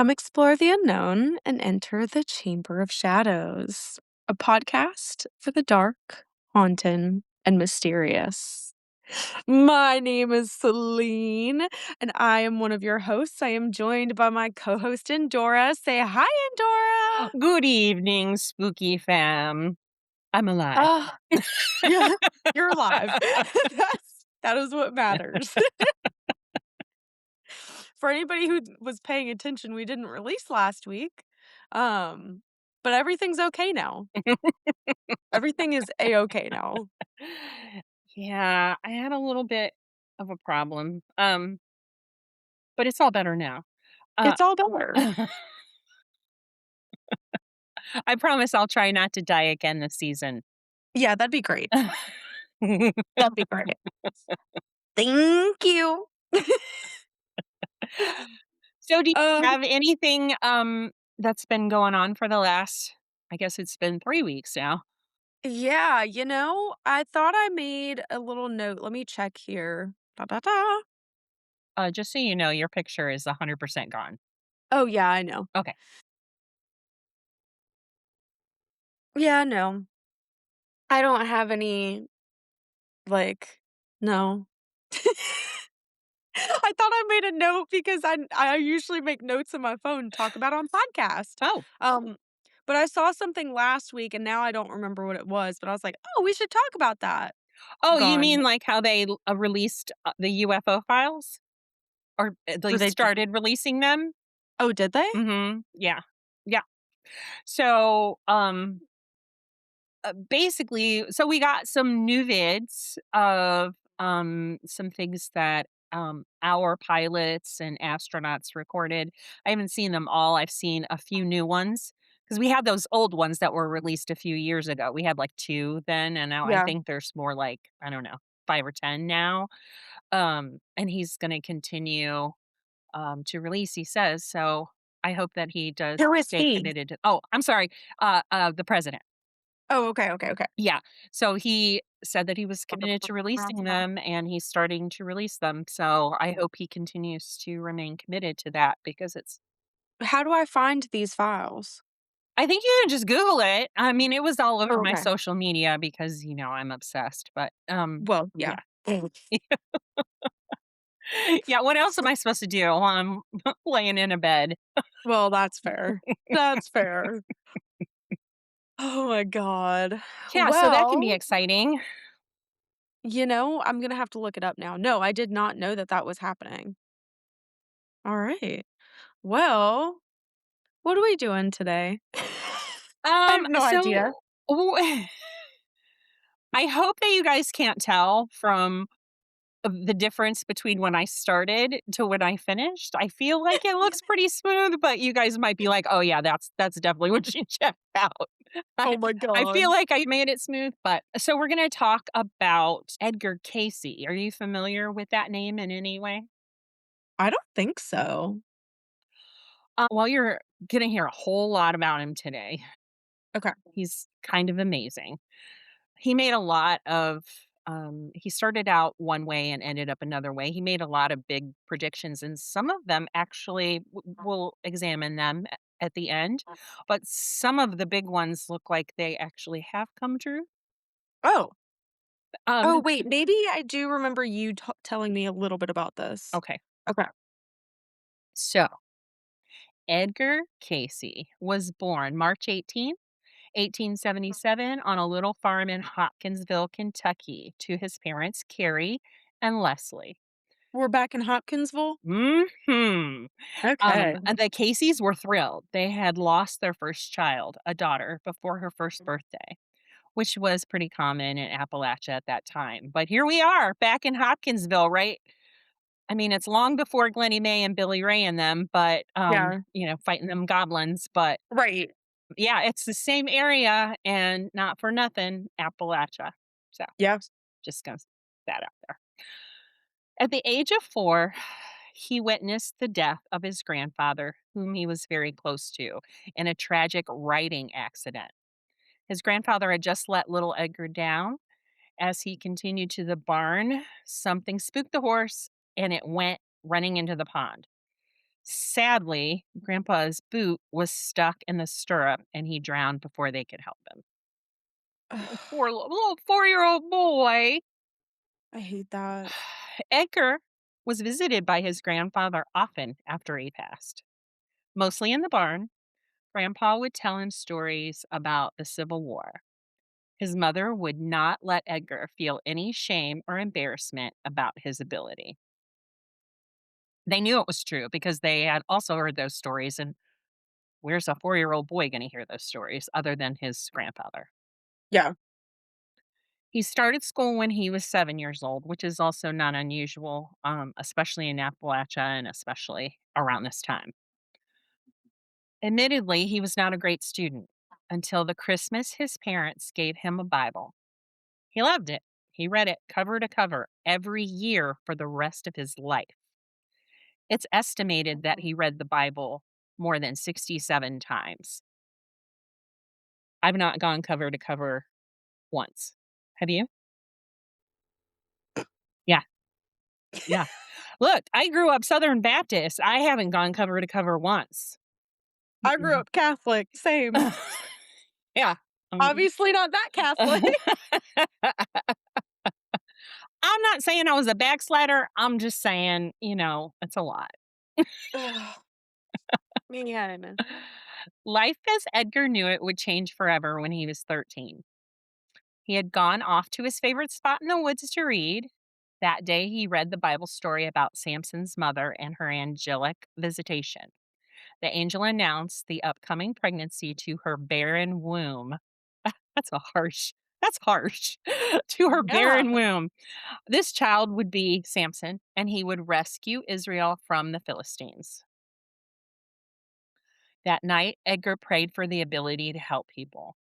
Come explore the unknown and enter the Chamber of Shadows, a podcast for the dark, haunted, and mysterious. My name is Celine, and I am one of your hosts. I am joined by my co host, Endora. Say hi, Endora. Good evening, spooky fam. I'm alive. Ah, yeah, you're alive. That is what matters. For anybody who was paying attention, we didn't release last week. Um, but everything's okay now. Everything is A-okay now. Yeah, I had a little bit of a problem, but it's all better now. Uh, It's all better. I promise I'll try not to die again this season. Yeah, that'd be great. That'd be great. Thank you. So do you Uh, have anything, that's been going on for the last I guess it's been 3 weeks now? yeah, I thought I made a little note. Let me check here. Da, da, da. Just so you know, your picture is 100% gone. Oh, yeah, I know. Okay. Yeah, no. I don't have any, like, no. I thought I made a note because I usually make notes in my phone, talk about on podcast. Oh. Um, but I saw something last week and now I don't remember what it was, but I was like, "Oh, we should talk about that." Oh, you Gone. mean like how they released, the UFO files? Or at Were least they started releasing them? Oh, did they? Mhm. Yeah. Yeah. So, basically we got some new vids of, some things that, our pilots and astronauts recorded. I haven't seen them all. I've seen a few new ones because we had those old ones that were released a few years ago. We had, like, 2 then, and now I Yeah. think there's more like, I don't know, 5 or 10 now. And he's gonna continue to release, he says. So I hope that he does Who is stay he? committed to I'm sorry, the president. Oh, okay, okay, okay. Yeah. So he said that he was committed to releasing them and he's starting to release them. So I hope he continues to remain committed to that because it's How do I find these files? I think you can just Google it. I mean, it was all over Oh, my okay. social media because, I'm obsessed, but Well, yeah. yeah. Mm. Yeah, what else am I supposed to do while I'm laying in a bed? Well, that's fair. That's fair. Oh my god. Yeah, so that can be Well, exciting. I'm gonna have to look it up now. No, I did not know that that was happening. Alright. Well, what are we doing today? I have no idea. So I hope that you guys can't tell from the difference between when I started to when I finished. I feel like it looks pretty smooth, but you guys might be like, "Oh yeah, that's definitely what she checked out." I Oh my I feel god. like I made it smooth, but so we're gonna talk about Edgar Cayce. Are you familiar with that name in any way? I don't think so. Well, you're gonna hear a whole lot about him today. Okay. He's kind of amazing. He made a lot of he started out one way and ended up another way. He made a lot of big predictions, and some of them actually we'll examine them at the end, but some of the big ones look like they actually have come true. Oh. Um, Oh, wait, maybe I do remember you telling me a little bit about this. okay, Okay. so Edgar Cayce was born March 18th, 1877, on a little farm in Hopkinsville, Kentucky, to his parents, Carrie and Leslie. We're back in Hopkinsville? Mhm. Okay. And the Caseys were thrilled. They had lost their first child, a daughter, before her first birthday, which was pretty common in Appalachia at that time. But here we are back in Hopkinsville, right? I mean, it's long before Glennie Mae and Billy Ray and them, but, Yeah. fighting them goblins. But Right. yeah, it's the same area and not for nothing, Appalachia. So Yeah. just gonna that out there. At the age of 4, he witnessed the death of his grandfather, whom he was very close to, in a tragic riding accident. His grandfather had just let little Edgar down. As he continued to the barn, something spooked the horse and it went running into the pond. Sadly, Grandpa's boot was stuck in the stirrup and he drowned before they could help him. Ugh, Poor little 4-year-old boy. I hate that. Edgar was visited by his grandfather often after he passed, mostly in the barn. Grandpa would tell him stories about the Civil War. His mother would not let Edgar feel any shame or embarrassment about his ability. They knew it was true because they had also heard those stories, and where's a 4-year-old boy going to hear those stories other than his grandfather? Yeah, He started school when he was 7 years old, which is also not unusual, especially in Appalachia and especially around this time. Admittedly, he was not a great student until the Christmas his parents gave him a Bible. He loved it. He read it cover to cover every year for the rest of his life. It's estimated that he read the Bible more than 67 times. I've not gone cover to cover once. Have you? Yeah, yeah. Look, I grew up Southern Baptist. I haven't gone cover to cover once. I grew Mm-mm. up Catholic, same. Yeah. Um, Obviously not that Catholic. I'm not saying I was a backslider. I'm just saying, it's a lot. Ugh, man. Life as Edgar knew it would change forever when he was 13. He had gone off to his favorite spot in the woods to read. That day, he read the Bible story about Samson's mother and her angelic visitation. The angel announced the upcoming pregnancy to her barren womb. That's harsh. To her Yeah. barren womb. This child would be Samson, and he would rescue Israel from the Philistines. That night, Edgar prayed for the ability to help people.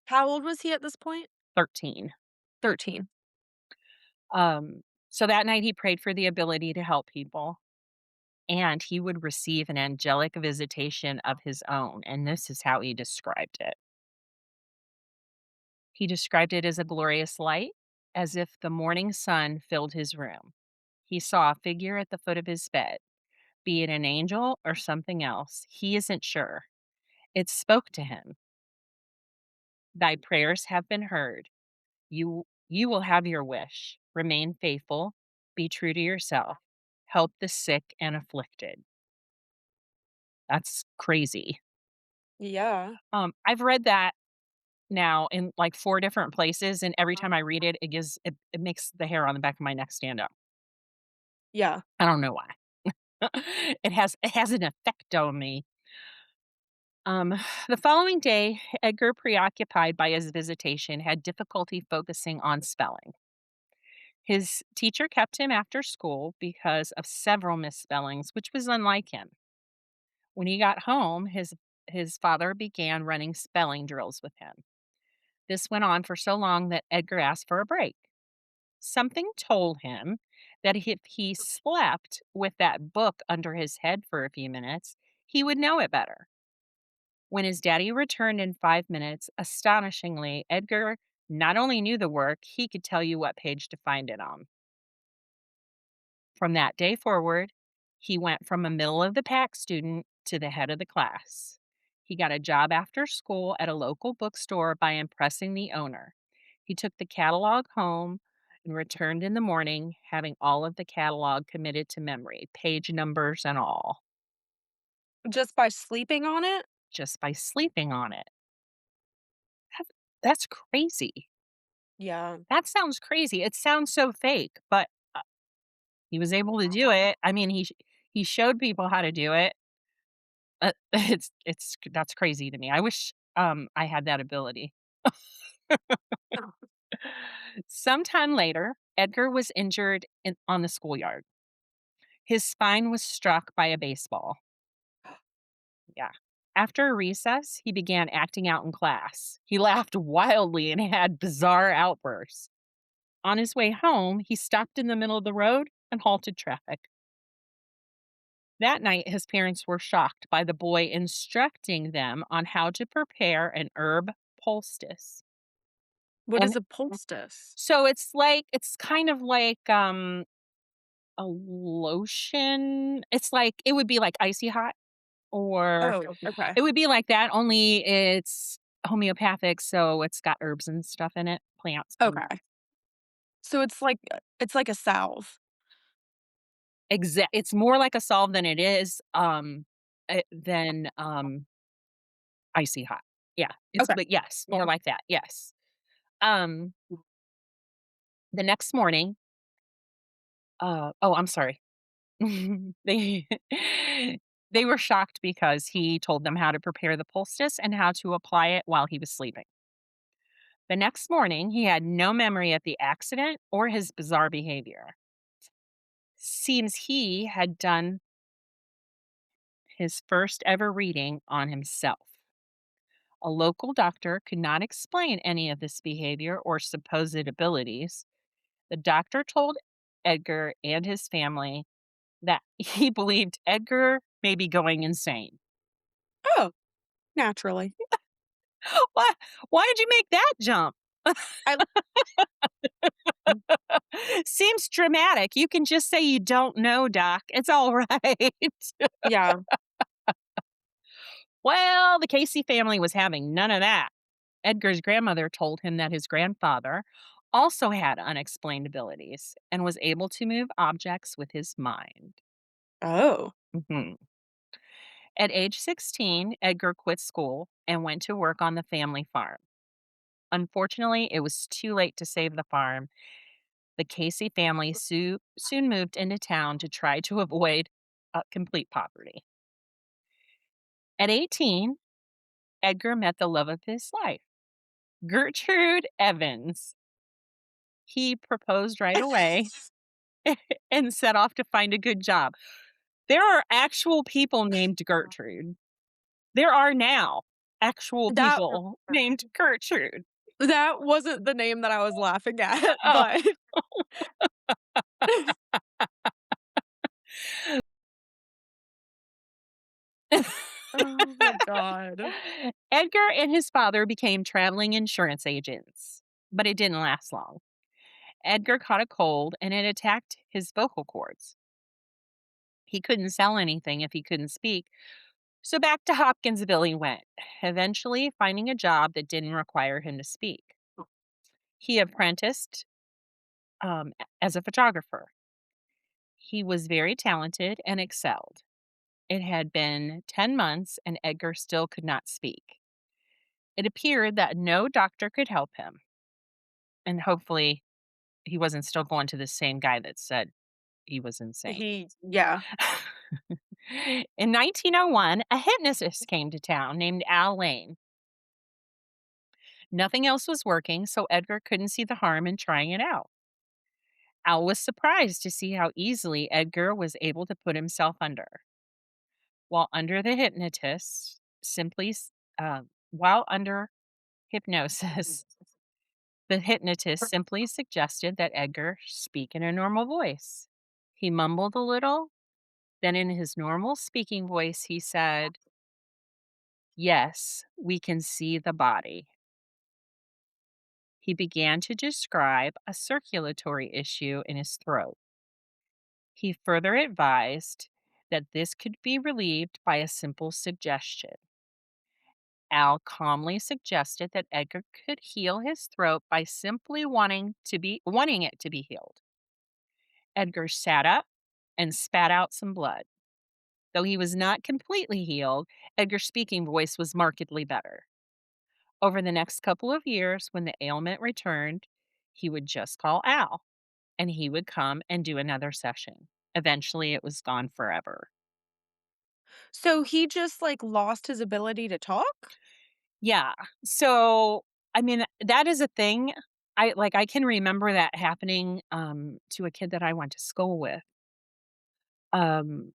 How old was he at this point? 13. 13. So that night, he prayed for the ability to help people, and he would receive an angelic visitation of his own. And this is how he described it. He described it as a glorious light, as if the morning sun filled his room. He saw a figure at the foot of his bed, be it an angel or something else. He isn't sure. It spoke to him. Thy prayers have been heard. You will have your wish. Remain faithful. Be true to yourself. Help the sick and afflicted. That's crazy. Yeah. I've read that now in like 4 different places, and every time I read it, it makes the hair on the back of my neck stand up. Yeah. I don't know why. It has an effect on me. Um, the following day, Edgar, preoccupied by his visitation, had difficulty focusing on spelling. His teacher kept him after school because of several misspellings, which was unlike him. When he got home, his father began running spelling drills with him. This went on for so long that Edgar asked for a break. Something told him that if he slept with that book under his head for a few minutes, he would know it better. When his daddy returned in 5 minutes, astonishingly, Edgar not only knew the work, he could tell you what page to find it on. From that day forward, he went from a middle of the pack student to the head of the class. He got a job after school at a local bookstore by impressing the owner. He took the catalog home and returned in the morning, having all of the catalog committed to memory, page numbers and all, Just by sleeping on it? just by sleeping on it. That- That's crazy. Yeah. That sounds crazy. It sounds so fake, but he was able to do it. I mean, he showed people how to do it. It's that's crazy to me. I wish, I had that ability. Sometime later, Edgar was injured on the schoolyard. His spine was struck by a baseball. Yeah. After a recess, he began acting out in class. He laughed wildly and had bizarre outbursts. On his way home, he stopped in the middle of the road and halted traffic. That night, his parents were shocked by the boy instructing them on how to prepare an herb poultice. What And is a poultice? so it's kind of like, a lotion. It's like it would be like icy hot, or Oh, okay. it would be like that, only it's homeopathic, so it's got herbs and stuff in it, plants and Okay. So it's like a salve. it's more like a salve than it is, than, icy hot. Yeah, it's Okay. but yes, more like that, yes. Um, the next morning, oh, I'm sorry. They they were shocked because he told them how to prepare the poultice and how to apply it while he was sleeping. The next morning, he had no memory of the accident or his bizarre behavior. Seems he had done his first ever reading on himself. A local doctor could not explain any of this behavior or supposed abilities. The doctor told Edgar and his family that he believed Edgar may be going insane. Oh, naturally. Why why did you make that jump? I mm, Seems dramatic. You can just say you don't know, doc. It's all right. yeah. Well, the Casey family was having none of that. Edgar's grandmother told him that his grandfather also had unexplained abilities and was able to move objects with his mind. Oh. Mhm. At age 16, Edgar quit school and went to work on the family farm. Unfortunately, it was too late to save the farm. The Casey family soon moved into town to try to avoid complete poverty. At 18, Edgar met the love of his life, Gertrude Evans. He proposed right away and set off to find a good job. There are actual people named Gertrude. There are now actual That people named Gertrude. that wasn't the name that I was laughing at, Oh. but oh my god. Edgar and his father became traveling insurance agents, but it didn't last long. Edgar caught a cold and it attacked his vocal cords. He couldn't sell anything if he couldn't speak, so back to Hopkinsville he went, eventually finding a job that didn't require him to speak. He apprenticed as a photographer. He was very talented and excelled. It had been 10 months and Edgar still could not speak. It appeared that no doctor could help him, and hopefully he wasn't still going to the same guy that said he was insane. Yeah. In 1901, a hypnotist came to town named Al Lane. Nothing else was working, so Edgar couldn't see the harm in trying it out. Al was surprised to see how easily Edgar was able to put himself under. While under the hypnotist, while under hypnosis, the hypnotist simply suggested that Edgar speak in a normal voice. He mumbled a little, then in his normal speaking voice, he said, "Yes, we can see the body." He began to describe a circulatory issue in his throat. He further advised that this could be relieved by a simple suggestion. Al calmly suggested that Edgar could heal his throat by simply wanting it to be healed. Edgar sat up and spat out some blood. Though he was not completely healed, Edgar's speaking voice was markedly better. Over the next couple of years, when the ailment returned, he would just call Al and he would come and do another session. Eventually, it was gone forever. So he just, like, lost his ability to talk? Yeah. So, I mean, that is a thing. I can remember that happening to a kid that I went to school with. Um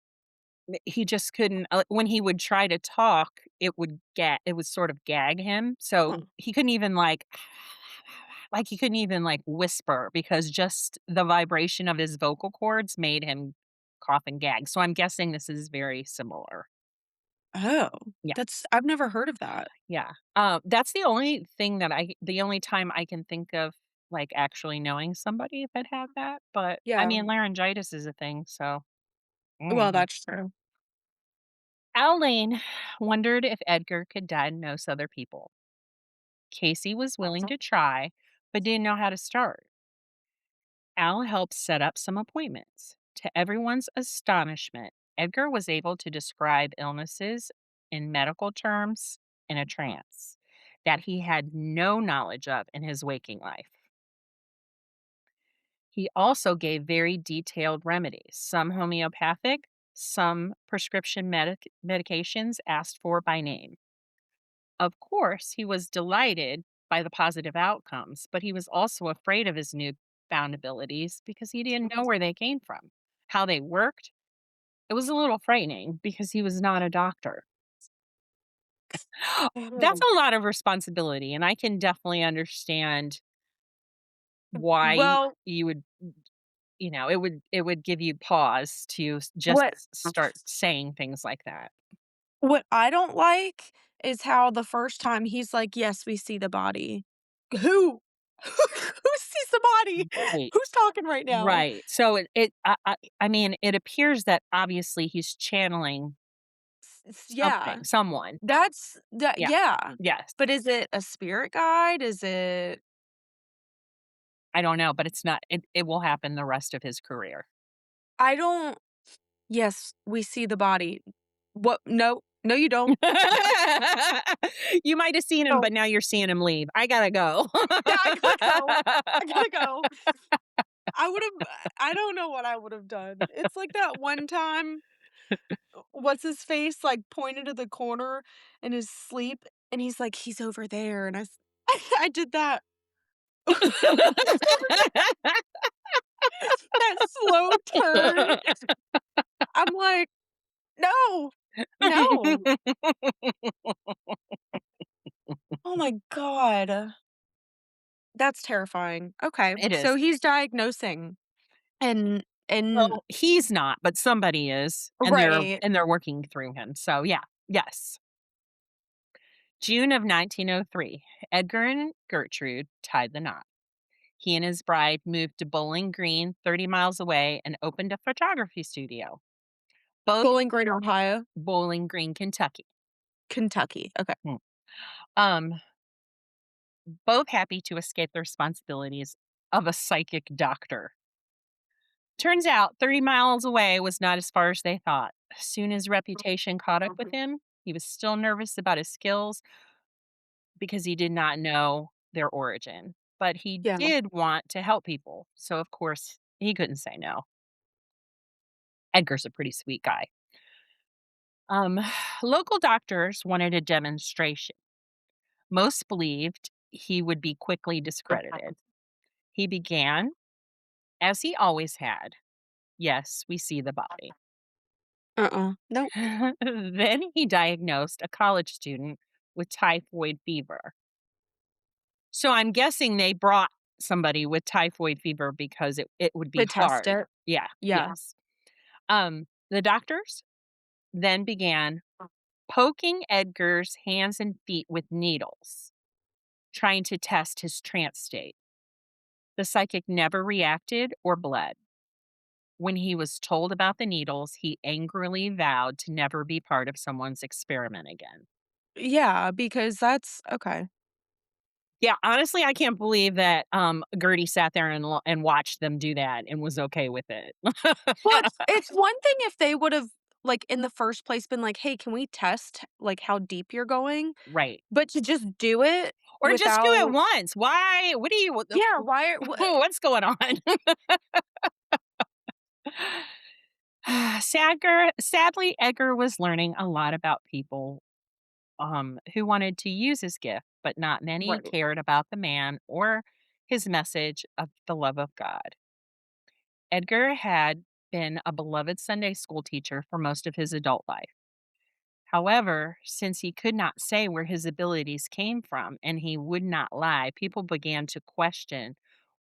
he just couldn't when he would try to talk, it would sort of gag him. So Huh. he couldn't even he couldn't even like whisper because just the vibration of his vocal cords made him cough and gag. So I'm guessing this is very similar. Oh, Yeah. that's I've never heard of that. Yeah. That's the only time I can think of like, actually knowing somebody that had that, but, I Yeah. mean, laryngitis is a thing, so Well, mm. that's true. Al Lane wondered if Edgar could diagnose other people. Casey was willing to try, but didn't know how to start. Al helped set up some appointments. To everyone's astonishment, Edgar was able to describe illnesses in medical terms in a trance that he had no knowledge of in his waking life. He also gave very detailed remedies, some homeopathic, some prescription medications asked for by name. Of course, he was delighted by the positive outcomes, but he was also afraid of his newfound abilities because he didn't know where they came from, how they worked. It was a little frightening because he was not a doctor. That's Mhm. a lot of responsibility, and I can definitely understand why Well, you would, it would give you pause to just what start saying things like that. what I don't like is how the first time he's like, "Yes, we see the body." Who? Who sees the body? Right. Who's talking right now? Right. So I mean, it appears that obviously he's channeling Yeah. someone. That's that Yeah. yeah. Yes. But is it a spirit guide? Is it I don't know, but it's not it will happen the rest of his career. I don't yes, we see the body. What no, no, you don't. You might have seen him, No. but now you're seeing him leave. I gotta go. Yeah, I gotta go. I gotta go. I would've I don't know what I would've done. It's like that one time, what's his face, like, pointed to the corner in his sleep, and he's like, "He's over there," and I did that. That slow turn. I'm like, "No, no." Oh my god. That's terrifying. Okay, It is. so he's diagnosing and Well, he's not, but somebody is, and they're right. and they're working through him. So yeah, yes. June of 1903, Edgar and Gertrude tied the knot. He and his bride moved to Bowling Green, 30 miles away, and opened a photography studio. Both Bowling Green, Ohio, Bowling Green, Kentucky. Kentucky. Okay. Hmm. Um, both happy to escape the responsibilities of a psychic doctor. Turns out 30 miles away was not as far as they thought. Soon his reputation caught up with him. He was still nervous about his skills because he did not know their origin, but he Yeah. did want to help people. So, of course, he couldn't say no. Edgar's a pretty sweet guy. Um, Local doctors wanted a demonstration. Most believed he would be quickly discredited. He began, as he always had. Yes, we see the body. Nope. Then he diagnosed a college student with typhoid fever. So I'm guessing they brought somebody with typhoid fever because it would To be test hard. it. Yeah, Yeah. yes. The doctors then began poking Edgar's hands and feet with needles, trying to test his trance state. The psychic never reacted or bled. When he was told about the needles, he angrily vowed to never be part of someone's experiment again. Yeah, because that's okay. Yeah, honestly, I can't believe that, Gertie sat there and watched them do that and was okay with it. Well, it's one thing if they would've, like, in the first place been like, "Hey, can we test, like, how deep you're going?" Right. But to just do it Or just do it without once. Why what do you what the yeah, why are what's going on? Sadly, Edgar was learning a lot about people, who wanted to use his gift, but not many right. cared about the man or his message of the love of God. Edgar had been a beloved Sunday school teacher for most of his adult life. However, since he could not say where his abilities came from and he would not lie, people began to question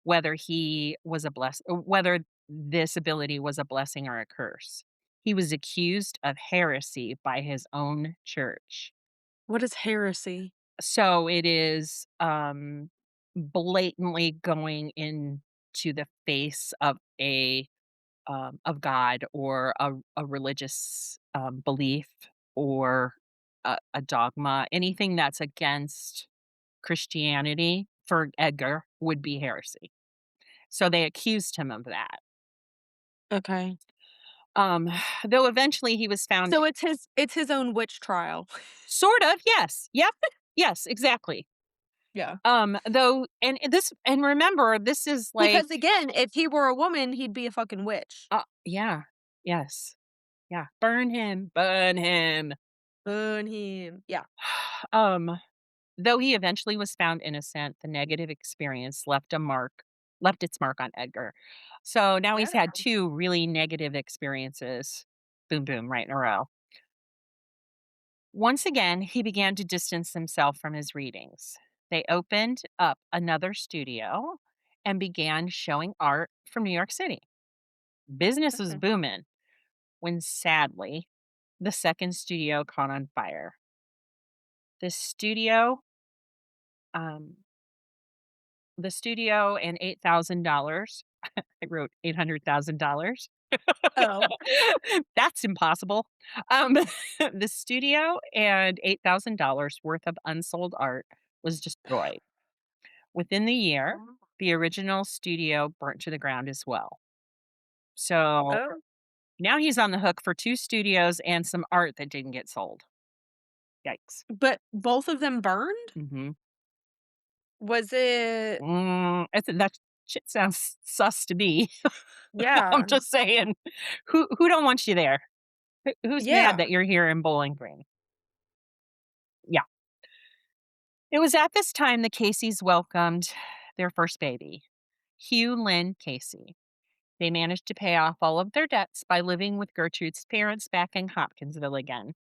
whether he was whether this ability was a blessing or a curse. He was accused of heresy by his own church. What is heresy? So it is blatantly going into the face of God or a religious, belief or a dogma. Anything that's against Christianity for Edgar would be heresy. So they accused him of that. Okay. Um, though eventually he was found. So it's his own witch trial. Sort of, yes. Yep. Yes, exactly. Yeah. Though and remember, this is like, Because again, if he were a woman, he'd be a fucking witch. yeah. Yes. Yeah. Burn him, burn him. Burn him. Yeah. Um, though he eventually was found innocent, the negative experience left its mark on Edgar. So now he's Yeah. had 2 really negative experiences, boom, boom, right in a row. Once again, he began to distance himself from his readings. They opened up another studio and began showing art from New York City. Business was Okay. booming when sadly the second studio caught on fire. The studio, um, the studio and $8,000. I wrote $800,000. Oh. That's impossible. The studio and $8,000 worth of unsold art was destroyed. Within the year, the original studio burnt to the ground as well. So Oh. now he's on the hook for 2 studios and some art that didn't get sold. Yikes. But both of them burned? Mhm. Was it That shit sounds sus to me. I'm yeah. just saying. Who don't want you there? Who's mad Yeah. that you're here in Bowling Green? Yeah. It was at this time the Caseys welcomed their first baby, Hugh Lynn Casey. They managed to pay off all of their debts by living with Gertrude's parents back in Hopkinsville again.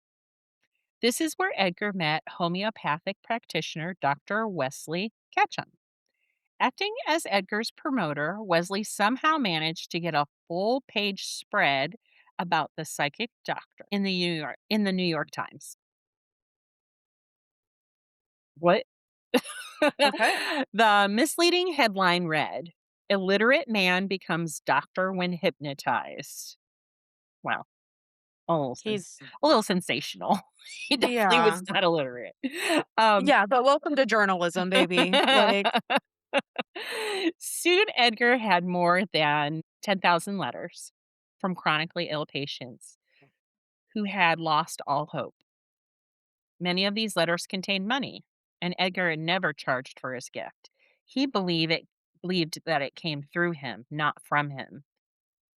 This is where Edgar met homeopathic practitioner Dr. Wesley Ketchum. Acting as Edgar's promoter, Wesley somehow managed to get a full page spread about the psychic doctor in the New York Times. What? Okay. The misleading headline read, "Illiterate man becomes doctor when hypnotized." Wow. He's A little sensational. He definitely yeah. was not illiterate. Um, Yeah, but welcome to journalism, baby. Like, soon Edgar had more than 10,000 letters from chronically ill patients who had lost all hope. Many of these letters contained money, and Edgar had never charged for his gift. He believed that it came through him, not from him.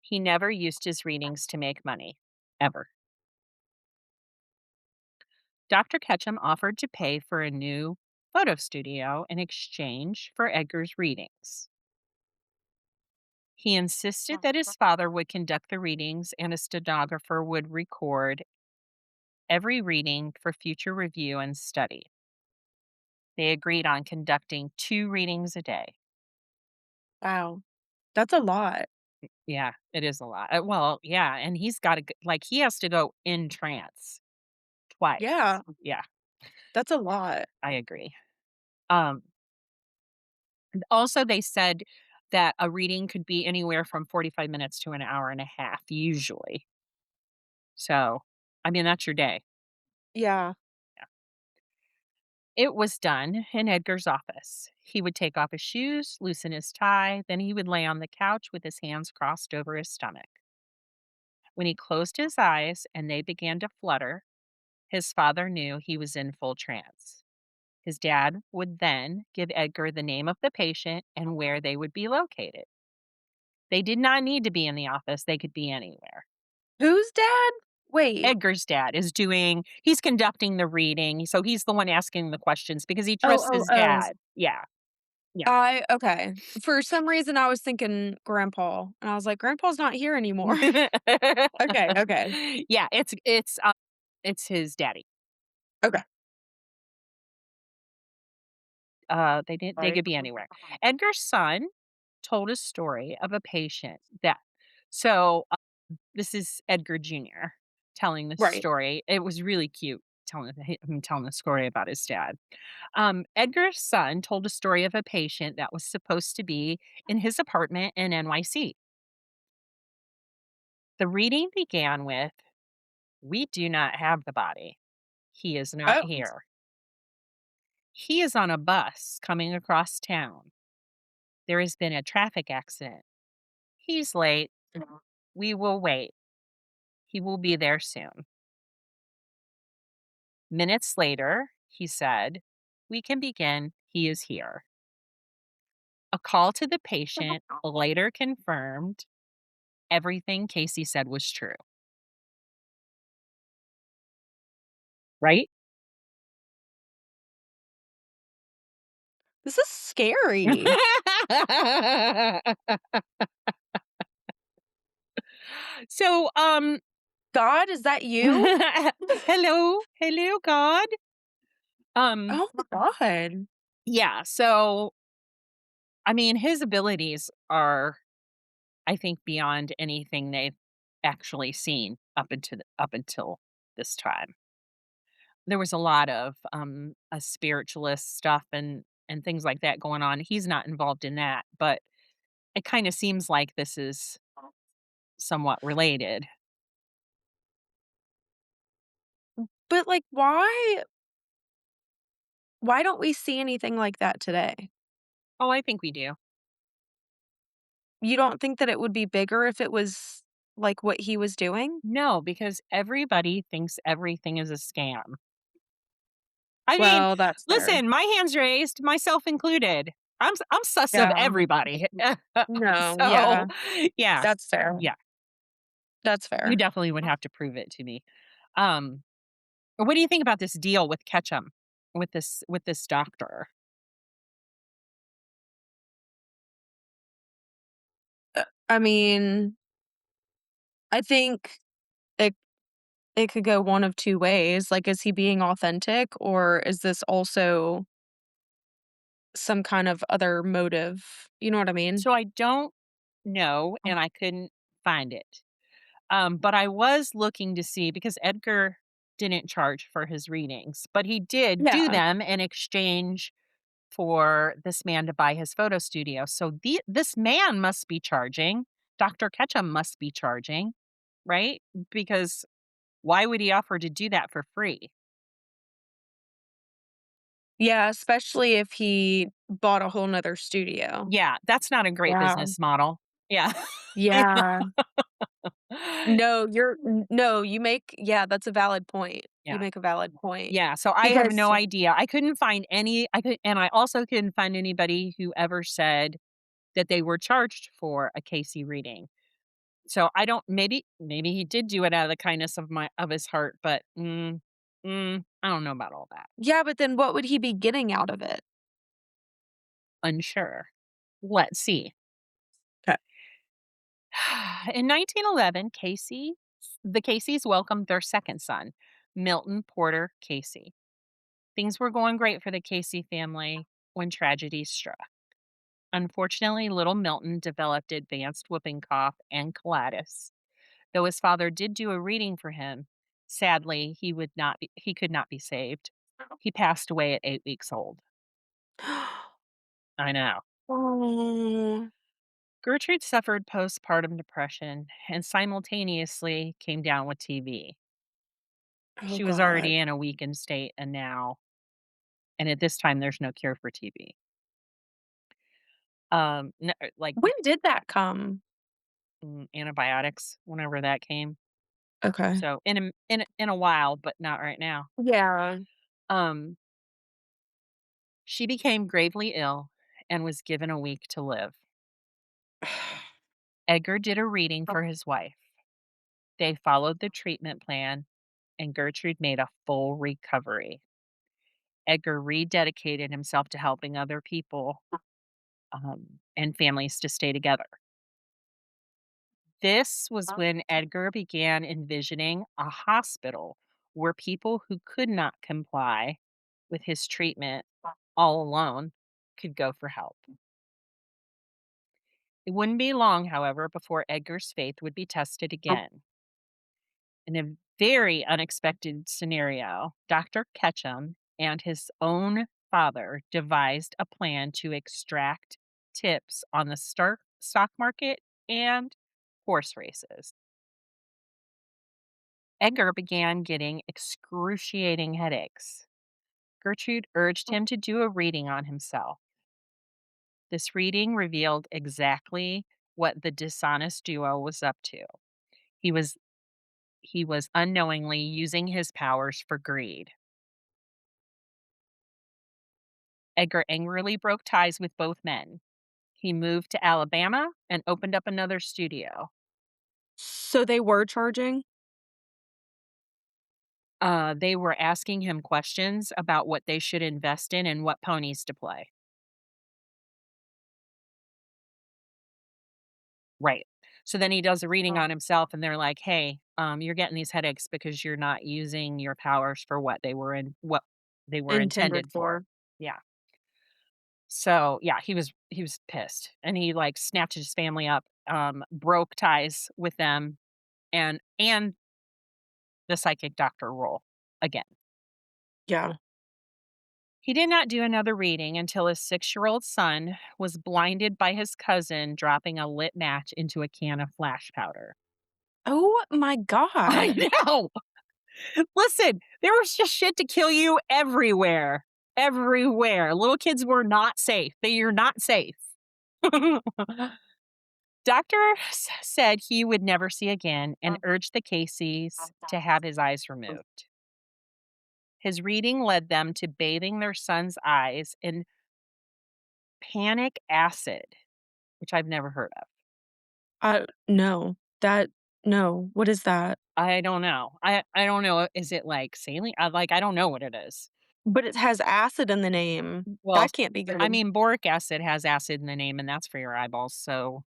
He never used his readings to make money, ever. Dr. Ketchum offered to pay for a new photo studio in exchange for Edgar's readings. He insisted that his father would conduct the readings and a stenographer would record every reading for future review and study. They agreed on conducting 2 readings a day. wow. That's a lot. Yeah, it is a lot. Well, yeah, and he's got to like he has to go in trance twice. Yeah, Yeah, that's a lot. I agree. Um Also, they said that a reading could be anywhere from 45 minutes to an hour and a half, usually. So, I mean, that's your day. Yeah. Yeah. It was done in Edgar's office. He would take off his shoes, loosen his tie, then he would lay on the couch with his hands crossed over his stomach. When he closed his eyes and they began to flutter, his father knew he was in full trance. His dad would then give Edgar the name of the patient and where they would be located. They did not need to be in the office, they could be anywhere. Whose dad? Wait. Edgar's dad is he's conducting the reading, so he's the one asking the questions because he Oh, trusts oh, his oh. dad. Yeah, yeah. I okay. For some reason, I was thinking grandpa, and I was like, "Grandpa's not here anymore." Okay, okay, Yeah, it's his daddy. okay. They could be anywhere. Edgar's son told a story of a patient that so, this is Edgar Jr. telling this Right. story. It was really cute him telling the story about his dad. Edgar's son told a story of a patient that was supposed to be in his apartment in NYC. The reading began with, "We do not have the body. He is not Oh. here. He is on a bus coming across town. There has been a traffic accident. He's late. We will wait. He will be there soon." Minutes later, he said, "We can begin. He is here." A call to the patient later confirmed everything Casey said was true, right? This is scary. So, God, is that you? hello, God. Um, Oh my god. yeah. So, I mean, his abilities are, I think, beyond anything they've actually seen up until this time. There was a lot of a spiritualist stuff and things like that going on. He's not involved in that, but it kind of seems like this is somewhat related. But, like, why don't we see anything like that today? Oh, I think we do. You don't think that it would be bigger if it was, like, what he was doing? No, because everybody thinks everything is a scam. I mean, Well, that's fair. listen, my hands raised, myself included. I'm sus of Yeah. everybody. No, So, yeah. yeah, That's fair. yeah, That's you fair. definitely would have to prove it to me. Um, what do you think about this deal with Ketchum, with this doctor? I mean, I think it it could go one of 2 ways, like, is he being authentic, or is this also some kind of other motive? You know what I mean? So I don't know, and I couldn't find it. But I was looking to see because Edgar didn't charge for his readings, but he did do Yeah. them in exchange for this man to buy his photo studio. So this man must be charging. Dr. Ketchum must be charging, right? Because why would he offer to do that for free? Yeah, especially if he bought a whole 'nother studio. Yeah, that's not a great Yeah. business model. Yeah. Yeah. No, no, you make yeah, that's a valid point. You Yeah. make a valid point. Yeah, so I have Because no idea. I couldn't find any I could and I also couldn't find anybody who ever said that they were charged for a Casey reading. So I don't maybe he did do it out of the kindness of his heart, but, I don't know about all that. yeah, but then what would he be getting out of it? Unsure. Let's see. 'Kay. In 1911, the Caseys welcomed their second son, Milton Porter Casey. Things were going great for the Casey family when tragedy struck. Unfortunately, little Milton developed advanced whooping cough and colitis. Though his father did do a reading for him, sadly, he could not be saved. He passed away at 8 weeks old. I know. Oh. Gertrude suffered postpartum depression and simultaneously came down with TB. Oh She was god. already in a weakened state and at this time there's no cure for TB. Like When did that come? antibiotics whenever that came. Okay. So in a while, but not right now. Yeah. Um she became gravely ill and was given a week to live. Edgar did a reading for his wife. They followed the treatment plan and Gertrude made a full recovery. Edgar rededicated himself to helping other people and families to stay together. This was when Edgar began envisioning a hospital where people who could not comply with his treatment all alone could go for help. It wouldn't be long, however, before Edgar's faith would be tested again. An very unexpected scenario, Dr. Ketchum and his own father devised a plan to extract tips on the stock market and horse races. Edgar began getting excruciating headaches. Gertrude urged him to do a reading on himself. This reading revealed exactly what the dishonest duo was up to. He was he was unknowingly using his powers for greed. Edgar angrily broke ties with both men. He moved to Alabama and opened up another studio. So they were charging? They were asking him questions about what they should invest in and what ponies to play. Right. So then he does a reading Oh. on himself, and they're like, "Hey, you're getting these headaches because you're not using your powers for what they were Intended intended for." for. Yeah. So yeah, he was pissed, and he like snatched his family up, broke ties with them, and the psychic doctor role again. Yeah. He did not do another reading until his 6-year-old son was blinded by his cousin dropping a lit match into a can of flash powder. Oh my god. I know. Listen, there was just shit to kill you everywhere. Everywhere. Little kids were not safe. You're not safe. Doctor said he would never see again and urged the Caseys to have his eyes removed. His reading led them to bathing their son's eyes in panic acid, which I've never heard of. No. No. What is that? I don't know. I don't know. Is it like saline? I don't know what it is. But it has acid in the name. Well, That can't be I good. mean, boric acid has acid in the name, and that's for your eyeballs. So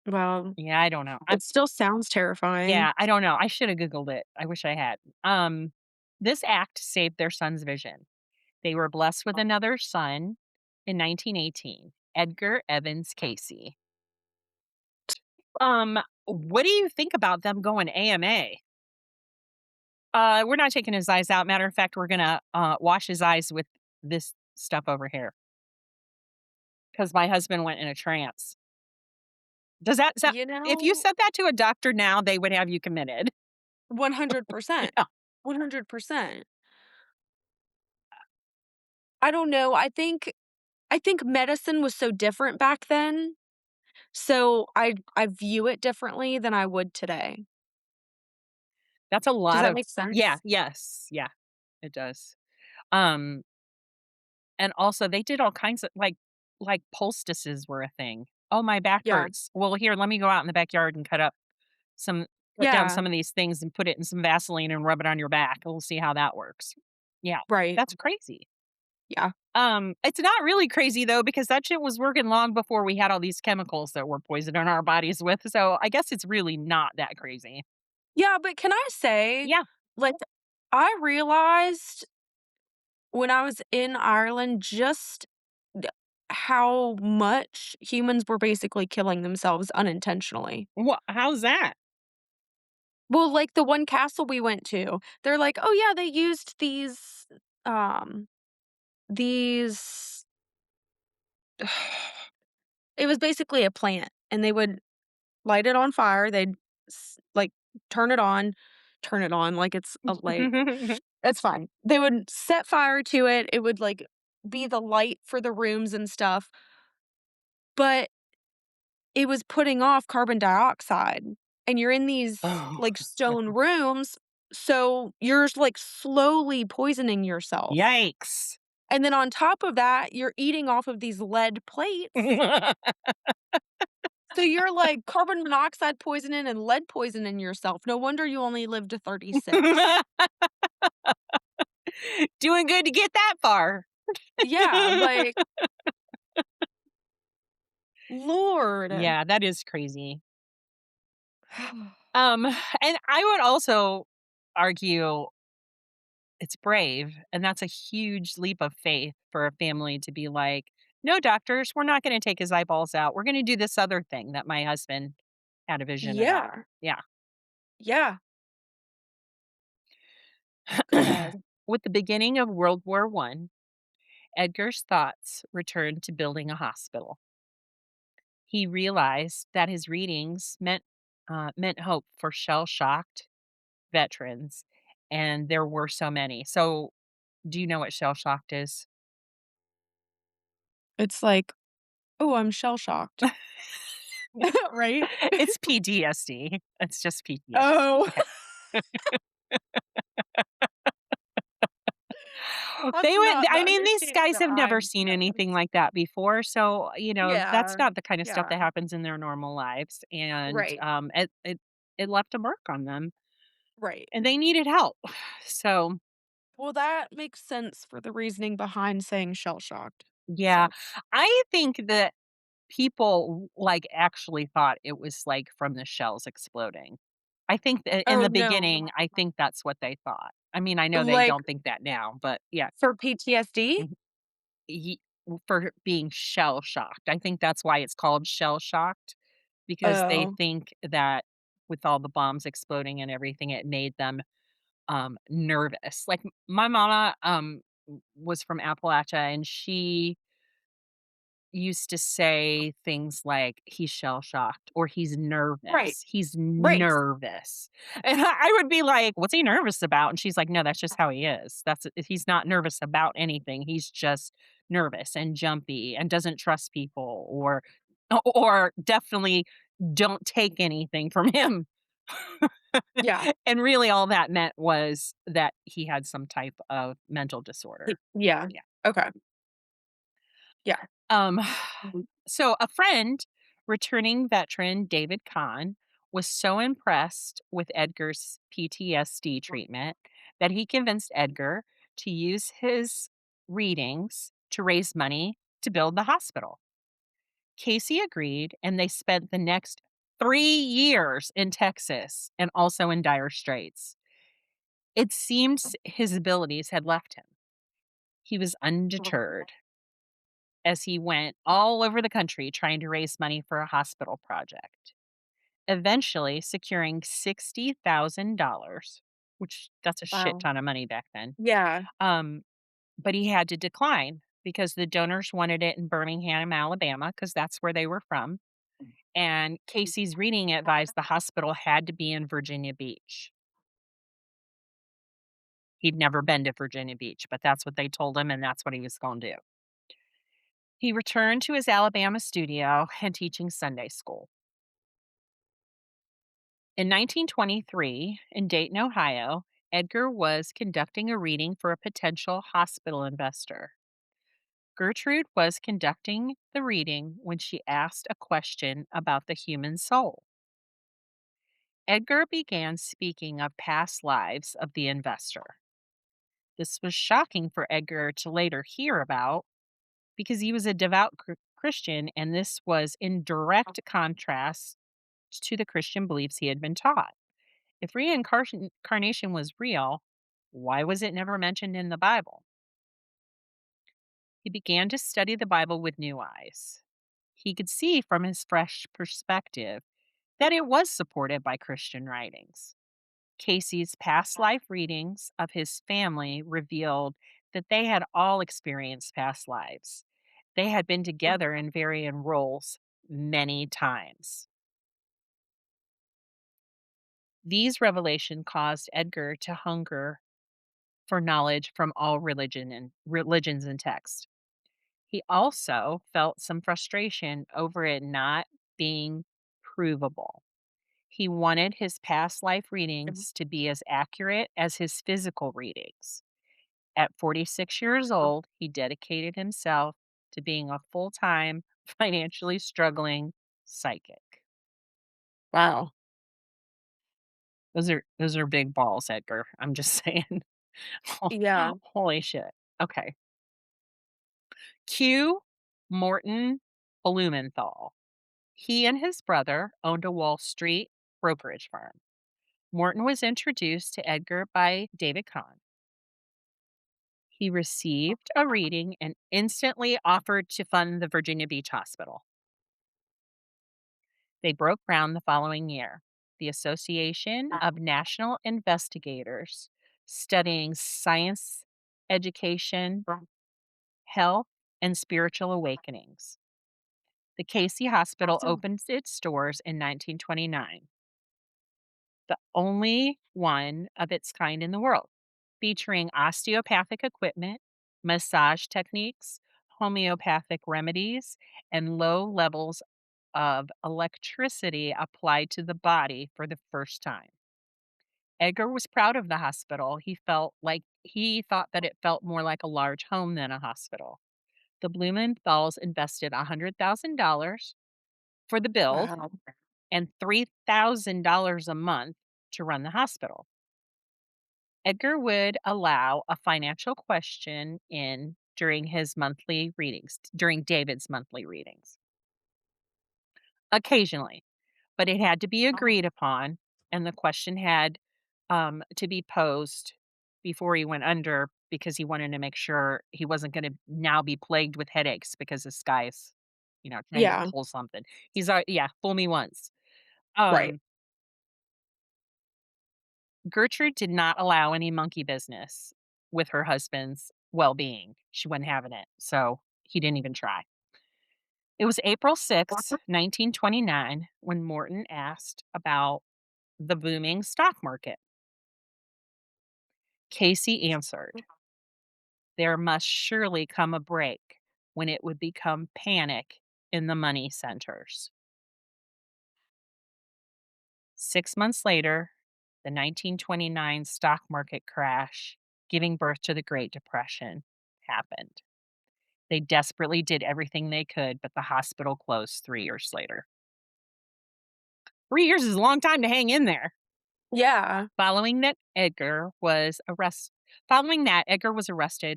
Well, yeah, I don't know. it still sounds terrifying. Yeah, I don't know. I should have Googled it. I wish I had. This act saved their son's vision. They were blessed with another son in 1918, Edgar Evans Cayce. What do you think about them going AMA? We're not taking his eyes out. Matter of fact, we're gonna wash his eyes with this stuff over here because my husband went in a trance. Does that sound? You If you know, said that to a doctor now, they would have you committed. 100%. Yeah. 100%. I don't know, I think medicine was so different back then, so I view it differently than I would today. That's a Does lot that of make yeah, sense? yes, yeah, it does. Um, and also they did all kinds of like poultices were a thing. "Oh, my back Yeah. hurts." "Well, here, let me go out in the backyard and some cut down Yeah. some of these things and put it in some Vaseline and rub it on your back. We'll see how that works." Yeah, Right. that's crazy. Yeah. It's not really crazy though because that shit was working long before we had all these chemicals that we're poisoning our bodies with, so I guess it's really not that crazy. Yeah, but can I say, Yeah. like, I realized when I was in Ireland just th how much humans were basically killing themselves unintentionally. How's that? Well, like the one castle we went to, they're like, "Oh, yeah, they used um, these" it was basically a plant, and they would light it on fire, they'd like, turn it on like it's a light. It's fine. They would set fire to it, it would, like, be the light for the rooms and stuff, but it was putting off carbon dioxide, and you're in these, Oh, like, stone rooms, so you're, like, slowly poisoning yourself, yikes. and then on top of that, you're eating off of these lead plates, so you're, like, carbon monoxide poisoning and lead poisoning yourself. No wonder you only lived to 36. Doing good to get that far. Yeah, like, Lord. Yeah, that is crazy. Um, and I would also argue it's brave, and that's a huge leap of faith for a family to be like, "No, doctors, we're not gonna take his eyeballs out. We're gonna do this other thing that my husband had a vision about." Yeah, Yeah. yeah. Good. With the beginning of World War One, Edgar's thoughts returned to building a hospital. He realized that his readings meant hope for shell-shocked veterans, and there were so many. So, do you know what shell-shocked is? It's like, "Oh, I'm shell-shocked." Right? It's PTSD. It's just PTSD. Oh, Okay. that's not the I mean, these understanding guys that have never I'm seen anything yes. like that before, so, that's Yeah. not the kind of stuff Yeah. that happens in their normal lives, and, Right. it left a mark on them, Right. and they needed help. So, Well, that makes sense for the reasoning behind saying shell-shocked. yeah, So I think that people, like, actually thought it was, like, from the shells exploding. I think that in oh, the no. beginning, I think that's what they thought. I mean, I know they Like, don't think that now, but yeah. for PTSD? Mhm. Ye for being shell shocked. I think that's why it's called shell shocked, because they Oh. think that with all the bombs exploding and everything, it made them, nervous. Like, my mama, was from Appalachia, and she used to say things like, "He's shell-shocked," or "He's Right. nervous. He's Right. nervous." And I would be like, "What's he nervous about?" And she's like, "No, that's just how he is. He's not nervous about anything. He's just nervous and jumpy and doesn't trust people or definitely don't take anything from him." Yeah. And really all that meant was that he had some type of mental disorder. Yeah. Yeah. Okay. Yeah. Um, Mhm. so a friend, returning veteran David Kahn, was so impressed with Edgar's PTSD treatment that he convinced Edgar to use his readings to raise money to build the hospital. Casey agreed, and they spent the next 3 years in Texas and also in dire straits. It seems his abilities had left him. He was undeterred as he went all over the country trying to raise money for a hospital project, eventually securing $60,000, which that's a shit Wow. ton of money back then. Yeah. Um, but he had to decline because the donors wanted it in Birmingham, Alabama, because that's where they were from. And Casey's reading advised the hospital had to be in Virginia Beach. He'd never been to Virginia Beach, but that's what they told him, and that's what he was going to do. He returned to his Alabama studio and teaching Sunday school. In 1923, in Dayton, Ohio, Edgar was conducting a reading for a potential hospital investor. Gertrude was conducting the reading when she asked a question about the human soul. Edgar began speaking of past lives of the investor. This was shocking for Edgar to later hear about because he was a devout Christian, and this was in direct contrast to the Christian beliefs he had been taught. If reincarnation was real, why was it never mentioned in the Bible? He began to study the Bible with new eyes. He could see from his fresh perspective that it was supported by Christian writings. Casey's past life readings of his family revealed that they had all experienced past lives. They had been together in varying roles many times. These revelations caused Edgar to hunger for knowledge from all religions and texts. He also felt some frustration over it not being provable. He wanted his past life readings to be as accurate as his physical readings. At 46 years old, he dedicated himself to being a full-time, financially struggling psychic. Wow. Those are big balls, Edgar. I'm just saying. Yeah. Holy shit. Okay. Q. Morton Blumenthal. He and his brother owned a Wall Street brokerage firm. Morton was introduced to Edgar by David Kahn. He received a reading and instantly offered to fund the Virginia Beach Hospital. They broke ground the following year. The Association of National Investigators studying science, education, health, and spiritual awakenings. The Cayce Hospital opened its doors in 1929, the only one of its kind in the world, featuring osteopathic equipment, massage techniques, homeopathic remedies, and low levels of electricity applied to the body for the first time. Edgar was proud of the hospital. He thought that it felt more like a large home than a hospital. The Blumenthal's invested $100,000 for the build Wow. and $3,000 a month to run the hospital. Edgar would allow a financial question in during David's monthly readings, occasionally, but it had to be agreed upon, and the question had to be posed before he went under because he wanted to make sure he wasn't going to now be plagued with headaches because this guy's, trying to Yeah, pull something. Yeah, fool me once. right. Um, Gertrude did not allow any monkey business with her husband's well being. She wasn't having it. So he didn't even try. It was April 6th, 1929, when Morton asked about the booming stock market. Casey answered, "There must surely come a break when it would become panic in the money centers." 6 months later, the 1929 stock market crash, giving birth to the Great Depression, happened. They desperately did everything they could, but the hospital closed 3 years later. 3 years is a long time to hang in there. Yeah. Following that, Edgar was arrested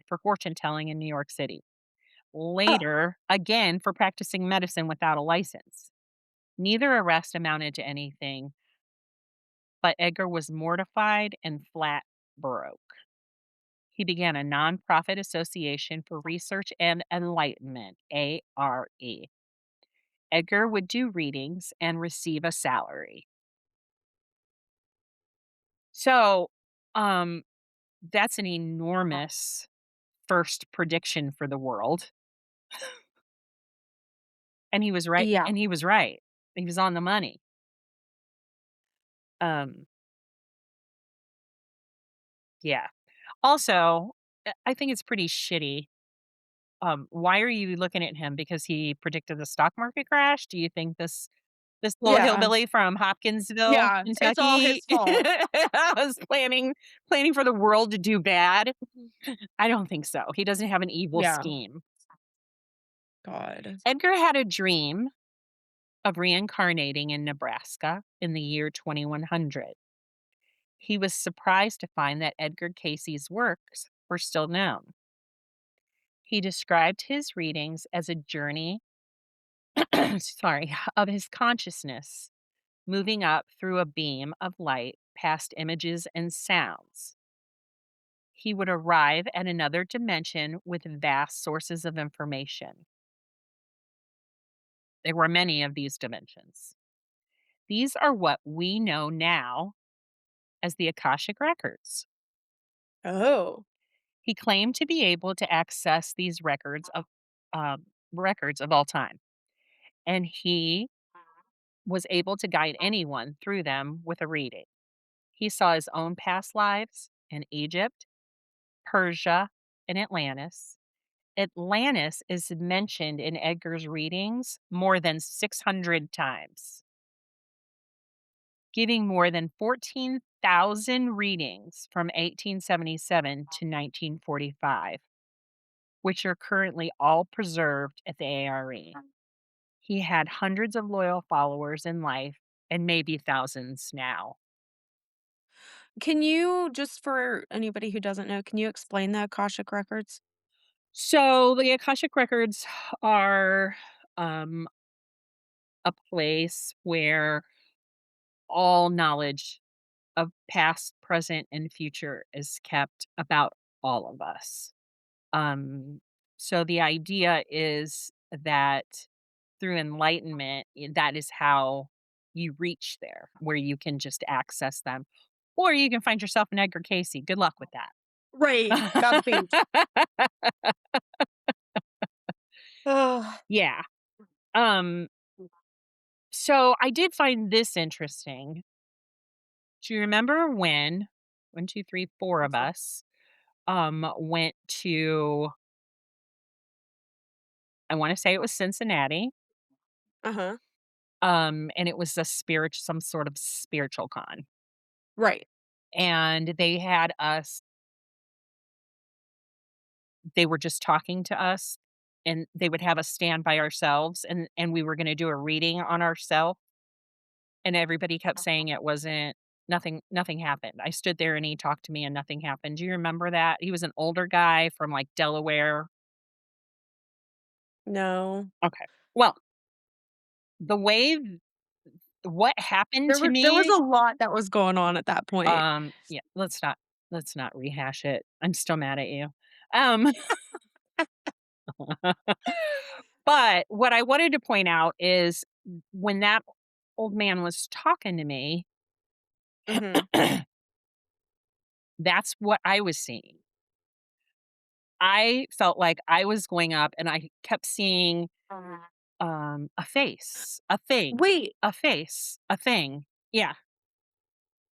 for fortune telling in New York City. Oh, Later, again for practicing medicine without a license. Neither arrest amounted to anything, but Edgar was mortified and flat broke. He began a nonprofit association for research and enlightenment, ARE. Edgar would do readings and receive a salary. So, um, that's an enormous first prediction for the world. And he was right. yeah. And he was right. He was on the money. Um, yeah. Also, I think it's pretty shitty. Why are you looking at him? Because he predicted the stock market crash? Do you think this little Yeah. hillbilly from Hopkinsville, Yeah, it's all Kentucky his fault. was planning for the world to do bad? I don't think so. He doesn't have an evil Yeah. scheme. God. Edgar had a dream of reincarnating in Nebraska in the year 2100. He was surprised to find that Edgar Cayce's works were still known. He described his readings as a journey, sorry, of his consciousness moving up through a beam of light past images and sounds. He would arrive at another dimension with vast sources of information. There were many of these dimensions. These are what we know now as the Akashic Records. Oh. He claimed to be able to access these records of all time, and he was able to guide anyone through them with a reading. He saw his own past lives in Egypt, Persia, and Atlantis. Atlantis is mentioned in Edgar's readings more than 600 times, giving more than 14,000 readings from 1877 to 1945, which are currently all preserved at the ARE. He had hundreds of loyal followers in life and maybe thousands now. Can you, just for anybody who doesn't know, can you explain the Akashic Records? So the Akashic Records are um, a place where all knowledge of past, present, and future is kept about all of us. Um, so the idea is that through enlightenment, that is how you reach there, where you can just access them. or you can find yourself an Edgar Cayce. Good luck with Right. Godspeed. that. Ugh. Yeah. Um, so I did find this interesting. Do you remember when 1, 2, 3, 4 of us, went to, I wanna say it was Cincinnati, Uh-huh. and it was a some sort of spiritual con, Right. and they were just talking to us, and they would have us stand by ourselves, and we were gonna do a reading on ourself, and everybody kept saying it wasn't nothing happened. I stood there and he talked to me and nothing happened. Do you remember that? He was an older guy from, like, Delaware. No. Okay. Well, the way what happened to There was me, a lot that was going on at that point. yeah, let's not rehash it. I'm still mad at you. Um, but what I wanted to point out is when that old man was talking to me, Mhm. that's what I was seeing. I felt like I was going up and I kept seeing, a face, a thing, Wait, a face, a thing. Yeah.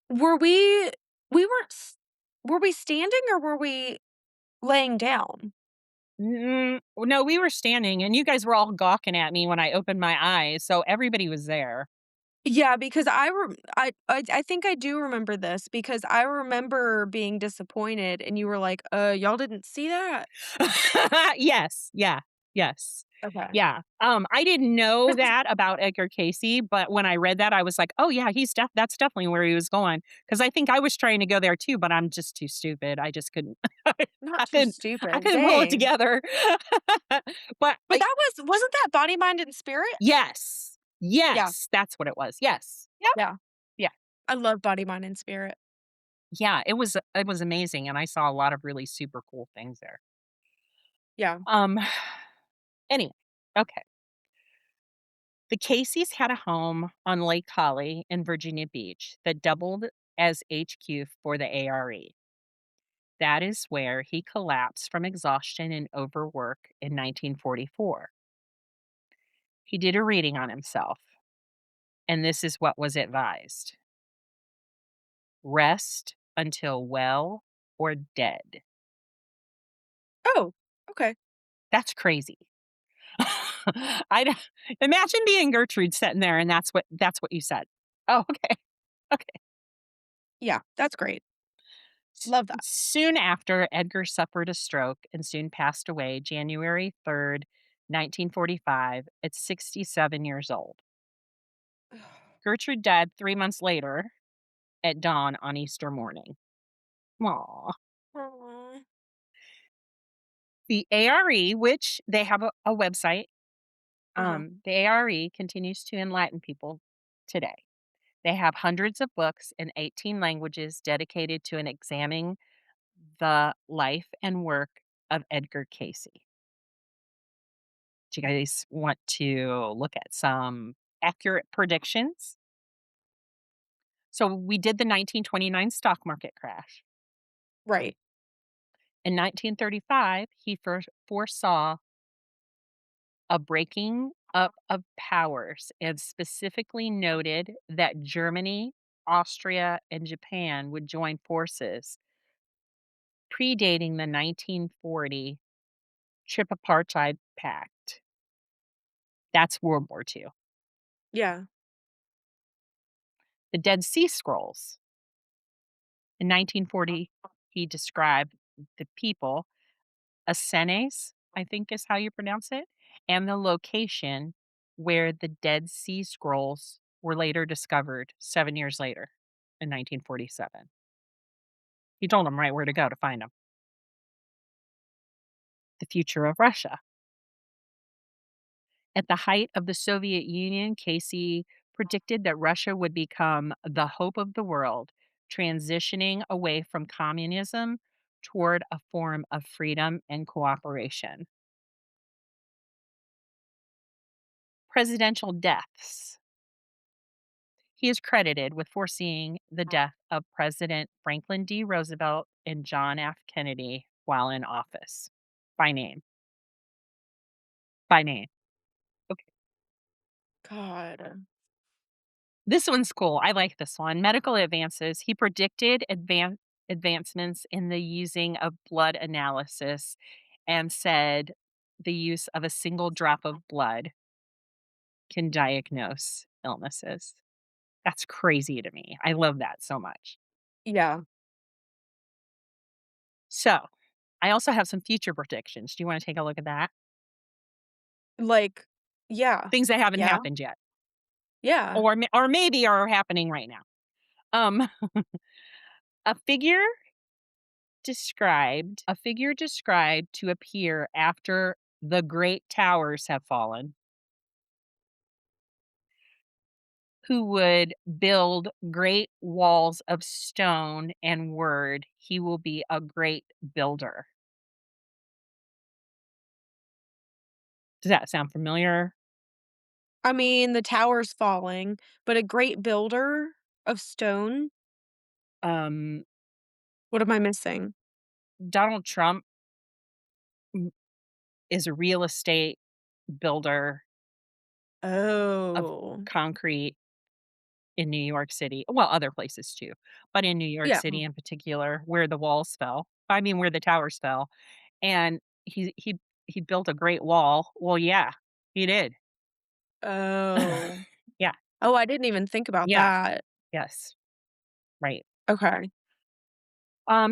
were we weren't s were we standing or were we laying down? No, we were standing and you guys were all gawking at me when I opened my eyes, so everybody was there. Yeah, because I think I do remember this because I remember being disappointed and you were like, y'all didn't see that?" Yes, yeah, yes. Okay. Yeah, I didn't know that about Edgar Cayce, but when I read that, I was like, "Oh, yeah, that's definitely where he was going." Because I think I was trying to go there too, but I'm just too stupid. I just couldn't Not I too couldn't I stupid, couldn't pull it dang. together. But But that wasn't that Body, Mind, and Spirit? yes, Yeah, yes, that's what it was. Yes. Yep. yeah. Yeah. I love Body, Mind, and Spirit. Yeah, it was amazing, and I saw a lot of really super cool things there. Yeah. Um, anyway, okay. The Caseys had a home on Lake Holly in Virginia Beach that doubled as HQ for the ARE. That is where he collapsed from exhaustion and overwork in 1944. He did a reading on himself, and this is what was advised: rest until well or dead. Oh, okay. That's crazy. I imagine being Gertrude sitting there and that's what you said. Oh, okay. Okay. Yeah, that's great. Love that. Soon after, Edgar suffered a stroke and soon passed away January 3rd, 1945, at 67 years old. Gertrude died 3 months later at dawn on Easter morning. Aw. Aw. The ARE, which they have a website, Uh-huh. the ARE continues to enlighten people today. They have hundreds of books in 18 languages dedicated to an examining the life and work of Edgar Cayce. Do you guys want to look at some accurate predictions? So we did the 1929 stock market crash. Right. In 1935, he first foresaw a breaking up of powers and specifically noted that Germany, Austria, and Japan would join forces, predating the 1940 Tripartite Pact. That's World War II. Yeah. The Dead Sea Scrolls. In 1940, he described the people, Essenes, I think is how you pronounce it, and the location where the Dead Sea Scrolls were later discovered 7 years later in 1947. He told them right where to go to find them. The future of Russia. At the height of the Soviet Union, Casey predicted that Russia would become the hope of the world, transitioning away from communism toward a form of freedom and cooperation. Presidential deaths. He is credited with foreseeing the death of President Franklin D. Roosevelt and John F. Kennedy while in office. By name. By name. Okay. God. This one's cool. I like this one. Medical advances. He predicted advancements in the using of blood analysis and said the use of a single drop of blood can diagnose illnesses. That's crazy to me. I love that so much. Yeah. So, I also have some future predictions. Do you wanna take a look at that? Like, yeah. Things that haven't Yeah. happened yet, Yeah. or maybe are happening right now. Um, a figure described to appear after the great towers have fallen, who would build great walls of stone and word. He will be a great builder. Does that sound familiar? I mean, the tower's falling, but a great builder of stone? Um, What am I missing? Donald Trump m is a real estate builder of Oh. concrete in New York City, well, other places too, but in New York Yeah. City in particular, where the walls fell, I mean, where the towers fell, and he built a great wall. Well, yeah, he did. Oh. Yeah, Oh, I didn't even think about yeah, that. yes, right. Okay.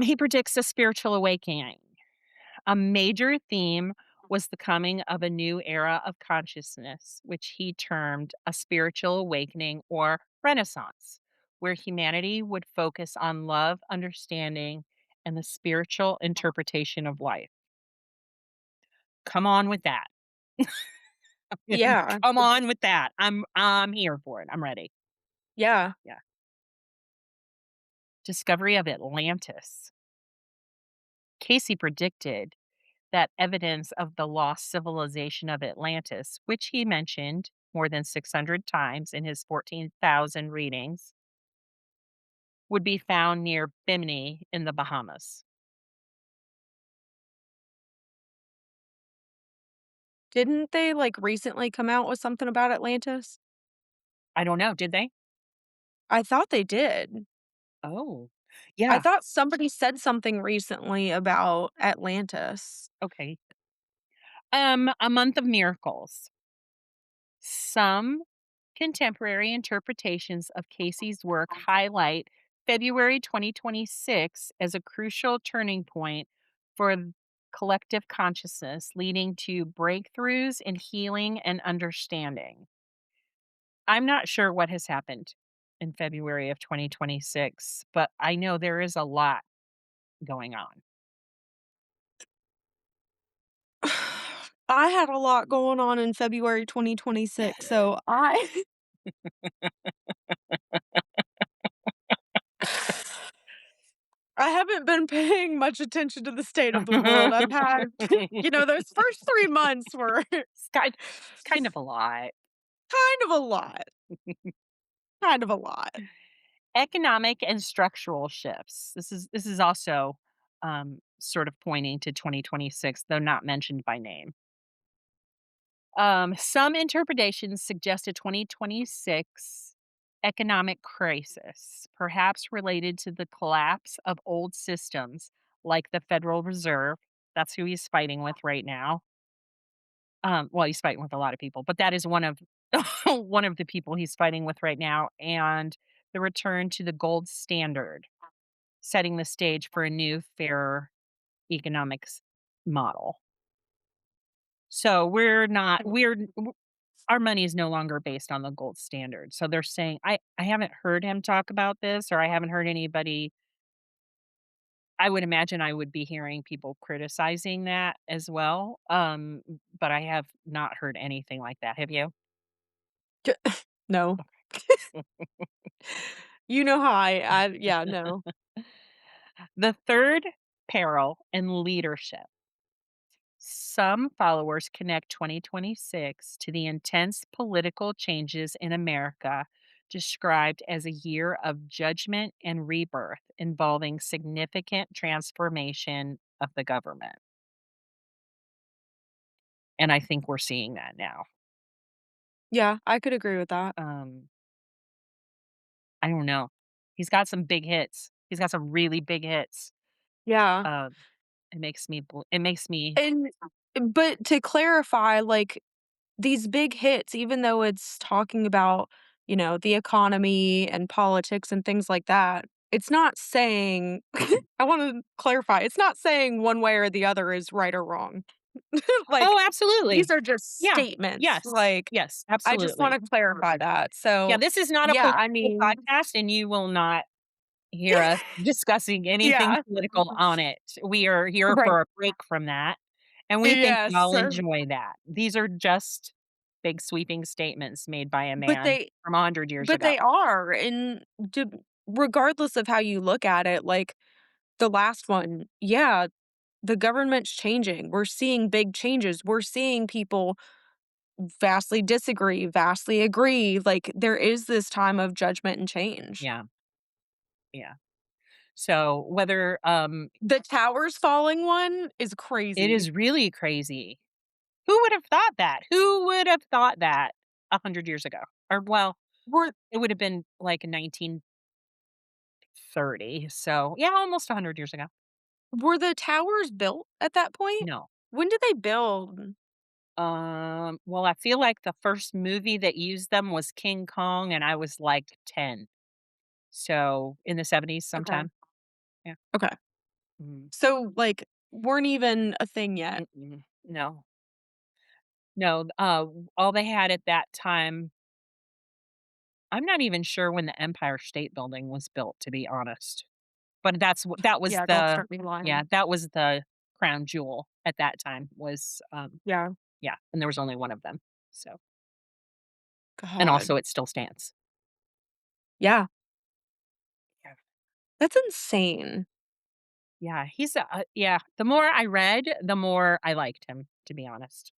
He predicts a spiritual awakening. A major theme was the coming of a new era of consciousness, which he termed a spiritual awakening or renaissance, where humanity would focus on love, understanding, and the spiritual interpretation of life. Come on with that. Yeah. Come on with that. I'm here for it. I'm ready. Yeah. Yeah. Discovery of Atlantis. Casey predicted that evidence of the lost civilization of Atlantis, which he mentioned more than 600 times in his 14,000 readings, would be found near Bimini in the Bahamas. Didn't they, like, recently come out with something about Atlantis? I don't know, did they? I thought they did. Oh, I yeah. thought somebody said something recently about Atlantis. Okay. A month of miracles. Some contemporary interpretations of Casey's work highlight February 2026 as a crucial turning point for collective consciousness, leading to breakthroughs in healing and understanding. I'm not sure what has happened in February of 2026, but I know there is a lot going on. I had a lot going on in February 2026, so I I haven't been paying much attention to the state of the world. I've had those first 3 months were It's kind of a lot. kind of a lot, kind of a lot. Economic and structural shifts. This is also, sort of pointing to 2026, though not mentioned by name. Some interpretations suggest a 2026 economic crisis, perhaps related to the collapse of old systems like the Federal Reserve. That's who he's fighting with right now. Well, he's fighting with a lot of people, but that is one of one of the people he's fighting with right now, and the return to the gold standard, setting the stage for a new, fairer economics model. So we're not we're w our money is no longer based on the gold standard. So they're saying I haven't heard him talk about this, or I haven't heard anybody. I would imagine I would be hearing people criticizing that as well, but I have not heard anything like that. Have you? J No. You know how I yeah, no. The third peril in leadership. Some followers connect 2026 to the intense political changes in America described as a year of judgment and rebirth involving significant transformation of the government. And I think we're seeing that now. Yeah, I could agree with that. Um, I don't know. He's got some big hits. He's got some really big hits. Yeah. Um, it makes me And but to clarify, like, these big hits, even though it's talking about, the economy and politics and things like that, it's not saying I wanna clarify, it's not saying one way or the other is right or wrong. Like, Oh, these absolutely. are just Yeah. statements, Yes. like, Yes, I just absolutely. wanna clarify that. Yeah, So, this is not a yeah, I political mean podcast, and you will not hear us discussing anything yeah. political on it. We are here Right. for a break from that, and we think Yes, y'all enjoy that. These are just big sweeping statements made by a but man they from 100 years but ago. they are, and d regardless of how you look at it, like, the last one, yeah, the government's changing. We're seeing big changes. We're seeing people vastly disagree, vastly agree. Like, there is this time of judgment and change. Yeah, yeah. So, whether, The towers falling one is it crazy. is really crazy. Who would have thought that? Who would have thought that 100 years ago? Or, well, Were it would have been like 1930, so, yeah, almost 100 years ago. were the towers built at that point? No. When did they build? Well, I feel like the first movie that used them was King Kong, and I was, like, 10. So, in the '70s Okay. sometime. Yeah. Okay. Mhm. So, like, weren't even a thing yet. Mm-mm. No. No, all they had at that time, I'm not even sure when the Empire State Building was built, to be honest. But that was Yeah, don't the start me yeah, lying. that was the crown jewel at that time was, Yeah. yeah, and there was only one of them. So, and God. also it still stands. Yeah. Yeah. That's insane. Yeah, yeah, the more I read, the more I liked him, to be honest.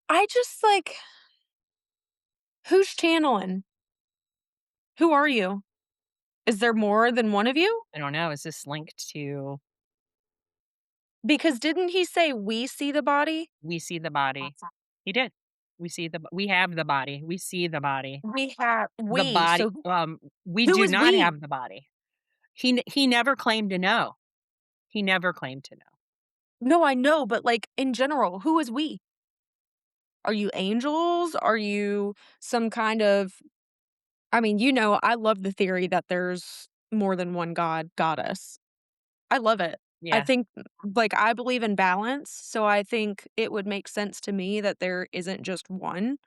I just like, who's channeling? Who are you? Is there more than one of you? I don't know, is this linked to Because didn't he say we see the body? we see the body? He did. We have the body, we see the body. The body, So we who do is not we? have the body. He never claimed to know. He never claimed to know. No, I know, but like in general, who is we? Are you angels? Are you some kind of I mean, I love the theory that there's more than one god, goddess. I love it. I Yeah. think like I believe in balance, so I think it would make sense to me that there isn't just one.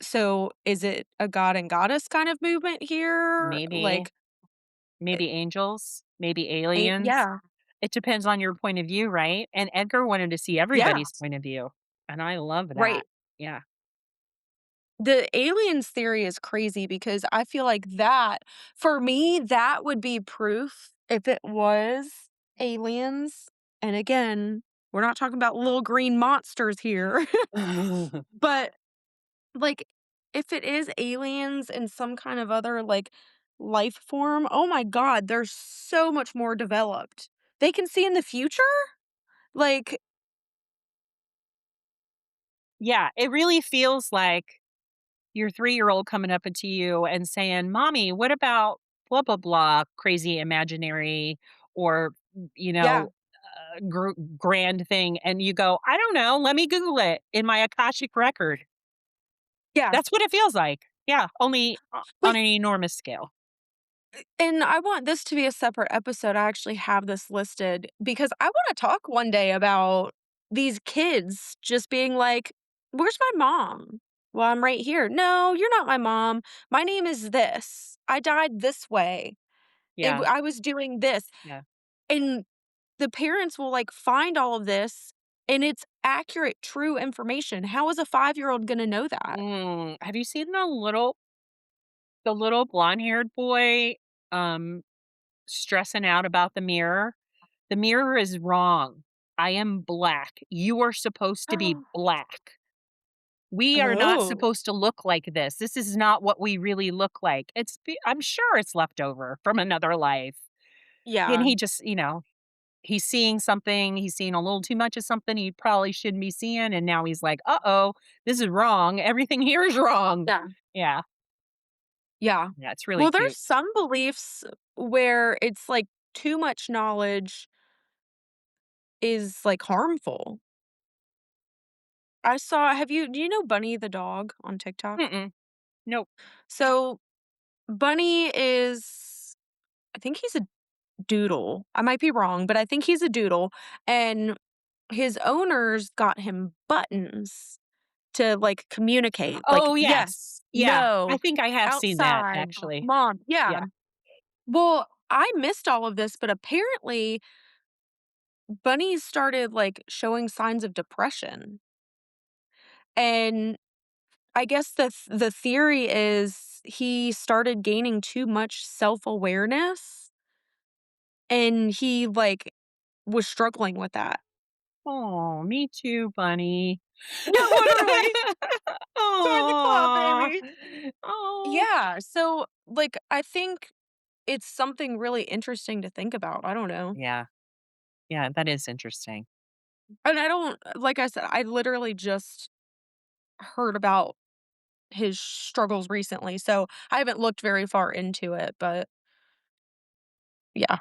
So, is it a god and goddess kind of movement here? Maybe, Like, eh, maybe angels, maybe aliens. yeah, It depends on your point of view, right? And Edgar wanted to see yeah, everybody's point of view, and I love that. right. Yeah. The aliens theory is crazy because I feel like that for me, that would be proof if it was aliens. And again, we're not talking about little green monsters here, but like if it is aliens and some kind of other like life form, oh my god, they're so much more developed. They can see in the future? Like, Yeah, it really feels like your three-year-old coming up to you and saying, "Mommy, what about blah, blah, blah, crazy imaginary or, you yeah, know, grand thing," and you go, "I don't know, let me Google it in my Akashic record." yeah. That's what it feels like. Yeah, only on But an enormous scale. and I want this to be a separate episode. I actually have this listed because I want to talk one day about these kids just being like, "Where's my mom?" "Well, I'm right here." "No, you're not my mom. My name is this. I died this way. Yeah, I was doing this." yeah. And the parents will like find all of this and it's accurate, true information. How is a 5-year-old going to know that? Have you seen the little blonde-haired boy, um, stressing out about the mirror? "The mirror is wrong. I am black. You are supposed to be black." We are not Oh, supposed to look like this. This is not what we really look like. I'm sure it's left over from another life. And yeah, he just, he's seeing something, he's seeing a little too much of something he probably shouldn't be seeing, and now he's like, "Uh-oh, this is wrong. Everything here is wrong." yeah, Yeah. yeah. Yeah, it's really Well, there's cute. some beliefs where it's like too much knowledge is like harmful. Do you know Bunny the dog on TikTok? Mm-mm. Nope. So Bunny is, I think he's a doodle. I might be wrong, but I think he's a doodle. And his owners got him buttons to like communicate, like Oh, yes. yes, Yeah. I no, think I have seen that, outside, actually. mom. Yeah. Yeah. Well, I missed all of this, but apparently Bunny started like showing signs of depression. And I guess the theory is he started gaining too much self-awareness and he like was struggling with that. Oh, me too, bunny. Yeah, literally. Join the club, Aw. baby. Oh. Yeah, so, like, I think it's something really interesting to think about, I don't know. Yeah. Yeah, that is interesting. And I don't like I said, I literally just heard about his struggles recently, so I haven't looked very far into it, but yeah,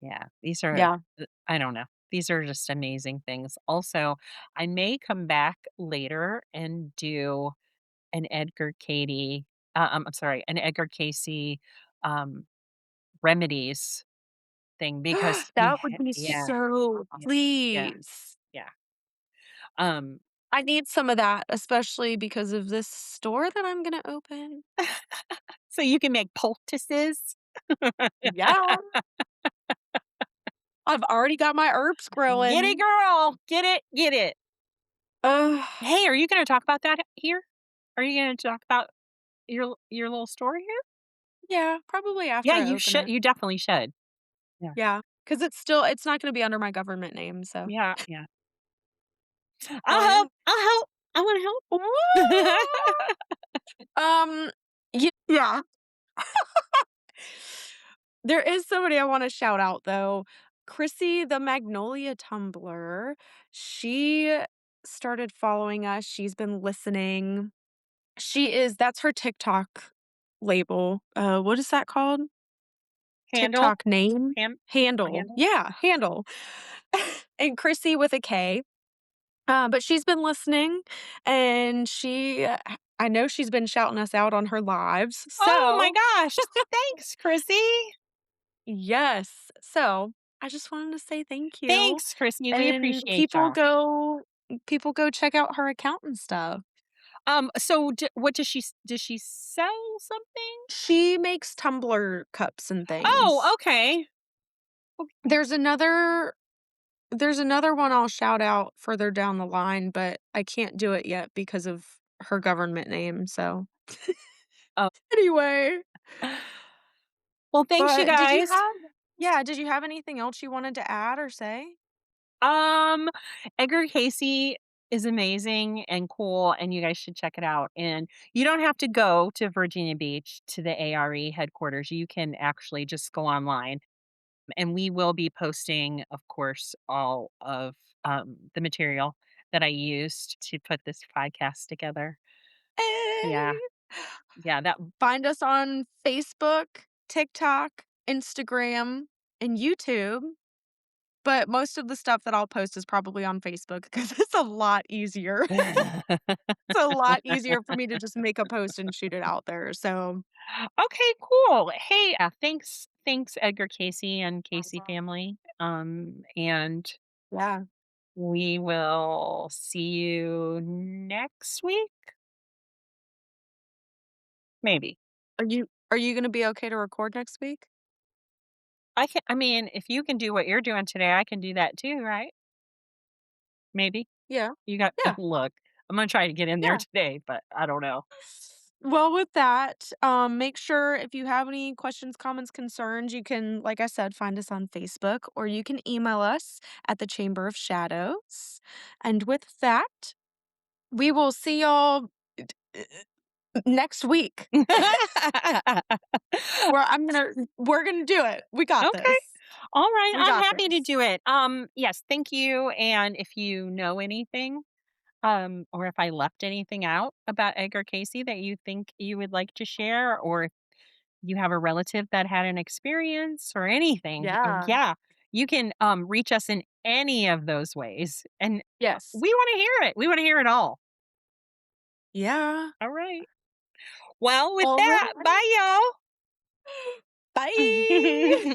Yeah, these are yeah. I don't know. These are just amazing things. Also, I may come back later and do an Edgar Cady I'm sorry, an Edgar Cayce, um, remedies thing because That would be yeah, so yeah, yeah, please. yeah. Um, I need some of that, especially because of this store that I'm gonna open. so you can make poultices. Yeah, I've already got my herbs Get it, growing. girl. Get it, get it. Ugh, Hey, are you gonna talk about that here? Are you gonna talk about your little story here? yeah, probably after Yeah, I open it. you definitely should. Yeah. Yeah, because it's not gonna be under my government name, so Yeah, yeah. hell yeah. I'll help, I wanna Woo! help. Yeah. There is somebody I wanna shout out, though. Chrissy, the Magnolia Tumbler, she started following us, she's been listening. That's her TikTok label. What is that called? Handle, TikTok name? Handle. handle. Yeah, handle. And Chrissy with a K. But she's been listening, and I know she's been shouting us out on her lives, Oh my so gosh, thanks, Chrissy. yes. So, I just wanted to say thank you, Thanks, Chrissy, we and appreciate ya. people go check out her account and stuff. So what does she sell something? She makes tumbler cups and Oh, things. okay. Okay. There's another there's another one I'll shout out further down the line, but I can't do it yet because of her government name, so Oh. anyway. Well, thanks, you But guys. did you have anything else you wanted to add or say? Um, Edgar Cayce is amazing and cool, and you guys should check it out. And you don't have to go to Virginia Beach to the ARE headquarters. You can actually just go online, and we will be posting, of course, all of the material that I used to put this podcast together. Yeah, Hey! yeah, that Find us on Facebook, TikTok, Instagram, and YouTube, but most of the stuff that I'll post is probably on Facebook because it's a lot easier. It's a lot easier for me to just make a post and shoot it out there, so Okay, cool. Hey, thanks, Edgar Cayce and Casey family. And yeah. we will see you next week, maybe. Are you gonna be okay to record next week? I mean, if you can do what you're doing today, I can do that too, right? Maybe. Yeah. You got Yeah. look, I'm gonna try to get in there Yeah. today, but I don't know. Well, with that, make sure if you have any questions, comments, concerns, you can, like I said, find us on Facebook or you can email us at the Chamber of Shadows. And with that, We will see y'all next week. We're gonna do it. We got Okay. this. All right. We I'm got happy to this. do it. Yes, thank you. And if you know anything, or if I left anything out about Edgar Cayce that you think you would like to share, or if you have a relative that had an experience or anything, Yeah. yeah, you can reach us in any of those ways. And Yes. we want to hear it. We want to hear it all. Yeah. All right. Well, with All that, right. bye, Bye. y'all.